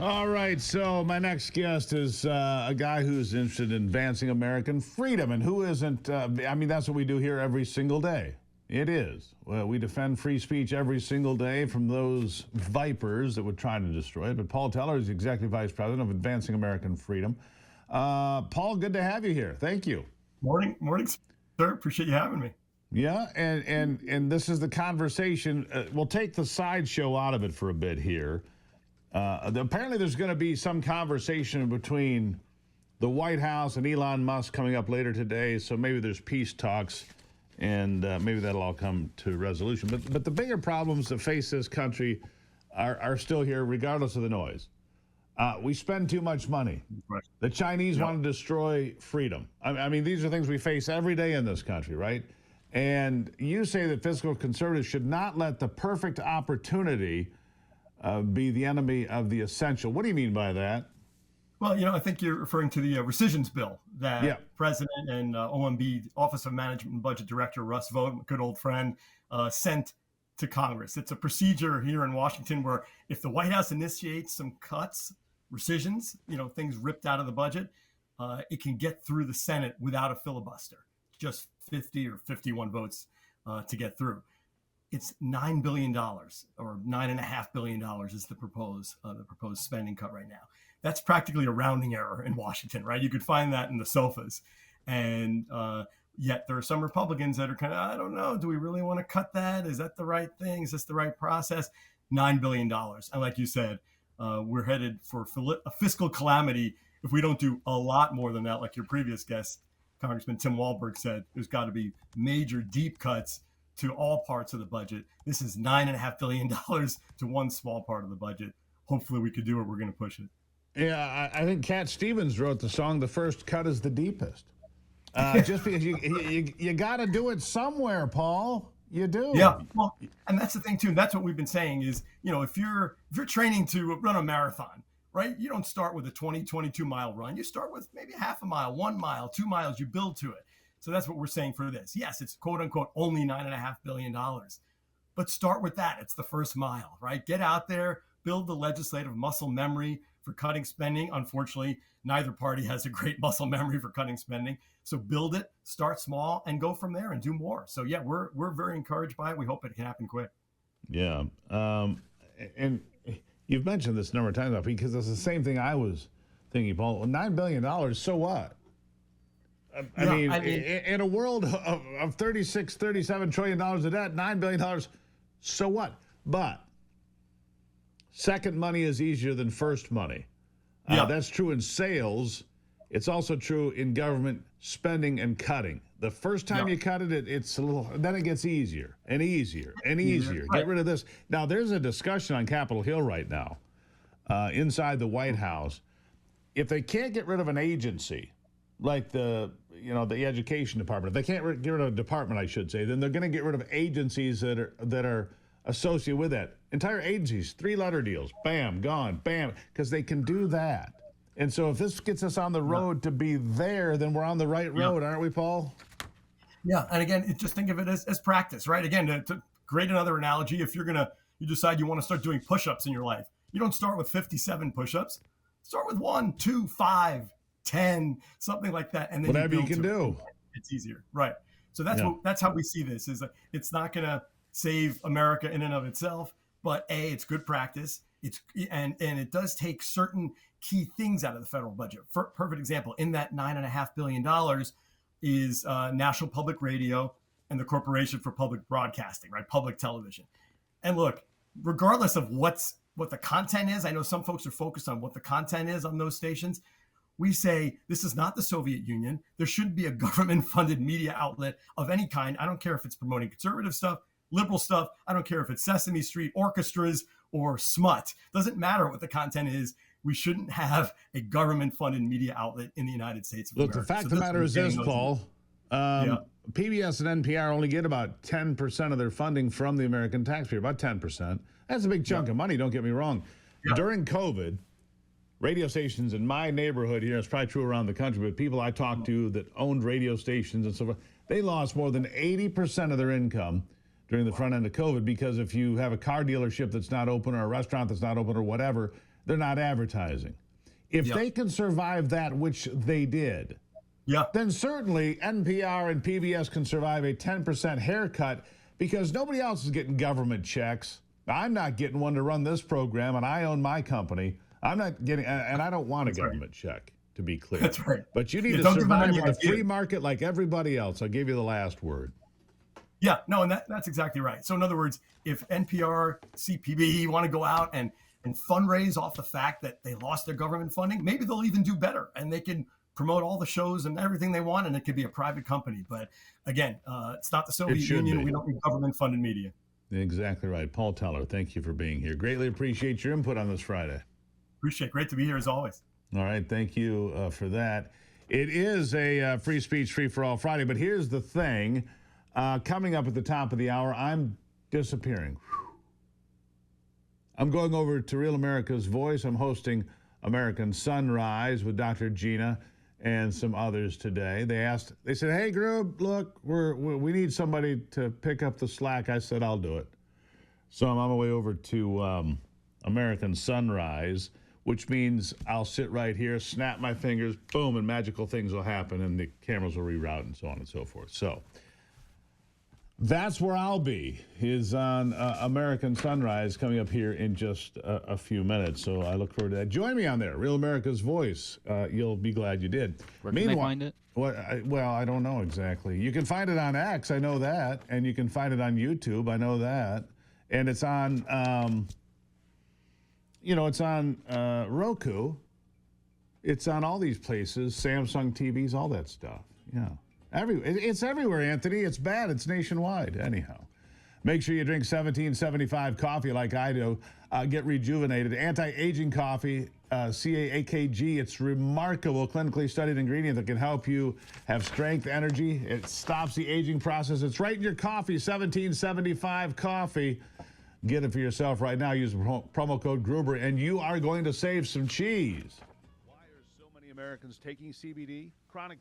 All right, so my next guest is a guy who's interested in advancing American freedom. And who isn't? That's what we do here every single day. It is. Well, we defend free speech every single day from those vipers that would try to destroy it. But Paul Teller is the Executive Vice President of Advancing American Freedom. Paul, good to have you here. Thank you. Morning, sir. Appreciate you having me. Yeah, and this is the conversation. We'll take the sideshow out of it for a bit here. Apparently there's going to be some conversation between the White House and Elon Musk coming up later today, so maybe there's peace talks, and maybe that'll all come to resolution. But the bigger problems that face this country are still here, regardless of the noise. We spend too much money. Right. The Chinese want to destroy freedom. I mean, these are things we face every day in this country, right? And you say that fiscal conservatives should not let the perfect opportunity be the enemy of the essential. What do you mean by that? Well, I think you're referring to the rescissions bill that President and OMB, Office of Management and Budget Director Russ Vought, good old friend, sent to Congress. It's a procedure here in Washington where if the White House initiates some cuts, rescissions, things ripped out of the budget, it can get through the Senate without a filibuster, just 50 or 51 votes to get through. It's $9 billion or $9.5 billion is the proposed spending cut right now. That's practically a rounding error in Washington, right? You could find that in the sofas. And yet there are some Republicans that are kind of, I don't know, do we really want to cut that? Is that the right thing? Is this the right process? $9 billion. And like you said, we're headed for a fiscal calamity if we don't do a lot more than that. Like your previous guest, Congressman Tim Walberg, said, there's got to be major deep cuts to all parts of the budget. This is $9.5 billion to one small part of the budget. Hopefully we could do it. We're going to push it. Yeah, I think Cat Stevens wrote the song, "The First Cut is the Deepest." Just because you got to do it somewhere, Paul. You do. Yeah. Well, and that's the thing too. And that's what we've been saying is, if you're training to run a marathon, right? You don't start with a 22 mile run. You start with maybe half a mile, 1 mile, 2 miles. You build to it. So that's what we're saying for this. Yes, it's quote unquote only $9.5 billion, but start with that. It's the first mile, right? Get out there, build the legislative muscle memory for cutting spending. Unfortunately, neither party has a great muscle memory for cutting spending. So build it, start small, and go from there and do more. So yeah, we're very encouraged by it. We hope it can happen quick. Yeah, and you've mentioned this a number of times, because it's the same thing I was thinking, Paul. $9 billion, so what? I mean, in a world of $37 trillion of debt, $9 billion, so what? But second money is easier than first money. That's true in sales. It's also true in government spending and cutting. The first time you cut it, it's a little, then it gets easier and easier and easier. Get rid of this. Now, there's a discussion on Capitol Hill right now, inside the White House. If they can't get rid of an agency, like the education department, if they can't get rid of a department, I should say, then they're going to get rid of agencies that are associated with that. Entire agencies, 3-letter deals, bam, gone, bam, because they can do that. And so if this gets us on the road to be there, then we're on the right road, aren't we, Paul? Yeah, and again, just think of it as practice, right? Again, to create another analogy, if you decide you want to start doing push-ups in your life, you don't start with 57 push-ups. Start with 1, 2, 5, 10, something like that, and then whatever you can do. It's easier, right? So that's how we see this. Is that it's not going to save America in and of itself, but it's good practice. And it does take certain key things out of the federal budget. For perfect example, in that $9.5 billion is National Public Radio and the Corporation for Public Broadcasting, right? Public television. And look, regardless of what the content is, I know some folks are focused on what the content is on those stations. We say this is not the Soviet Union. There shouldn't be a government-funded media outlet of any kind. I don't care if it's promoting conservative stuff, liberal stuff. I don't care if it's Sesame Street orchestras or smut. Doesn't matter what the content is. We shouldn't have a government-funded media outlet in the United States of America. Look, the fact of the matter is this, Paul. PBS and NPR only get about 10% of their funding from the American taxpayer, about 10%. That's a big chunk of money, don't get me wrong. During COVID, radio stations in my neighborhood here, it's probably true around the country, but people I talked to that owned radio stations and so forth, they lost more than 80% of their income during the front end of COVID, because if you have a car dealership that's not open or a restaurant that's not open or whatever, they're not advertising. If they can survive that, which they did, then certainly NPR and PBS can survive a 10% haircut, because nobody else is getting government checks. I'm not getting one to run this program, and I own my company. I'm not getting, and I don't want a government check, to be clear. That's right. But you need to survive in a free market like everybody else. I'll give you the last word. Yeah, no, and that's exactly right. So in other words, if NPR, CPB want to go out and fundraise off the fact that they lost their government funding, maybe they'll even do better, and they can promote all the shows and everything they want, and it could be a private company. But again, it's not the Soviet Union. We don't need government-funded media. Exactly right. Paul Teller, thank you for being here. Greatly appreciate your input on this Friday. Appreciate it. Great to be here as always. All right, thank you for that. It is a free speech, free for all Friday, but here's the thing. Coming up at the top of the hour, I'm disappearing. I'm going over to Real America's Voice. I'm hosting American Sunrise with Dr. Gina and some others today. They said, hey, Grub, look, we need somebody to pick up the slack. I said, I'll do it. So I'm on my way over to American Sunrise, which means I'll sit right here, snap my fingers, boom, and magical things will happen, and the cameras will reroute and so on and so forth. So that's where I'll be, is on American Sunrise, coming up here in just a few minutes. So I look forward to that. Join me on there, Real America's Voice. You'll be glad you did. Where can I find it? Well, I don't know exactly. You can find it on X, I know that, and you can find it on YouTube, I know that, and it's on, it's on Roku. It's on all these places, Samsung TVs, all that stuff. Yeah. It's everywhere, Anthony. It's bad. It's nationwide. Anyhow, make sure you drink 1775 coffee like I do. Get rejuvenated. Anti-aging coffee, CAAKG. It's remarkable, clinically studied ingredient that can help you have strength, energy. It stops the aging process. It's right in your coffee, 1775 coffee. Get it for yourself right now. Use the promo code Gruber, and you are going to save some cheese. Why are so many Americans taking CBD? Chronic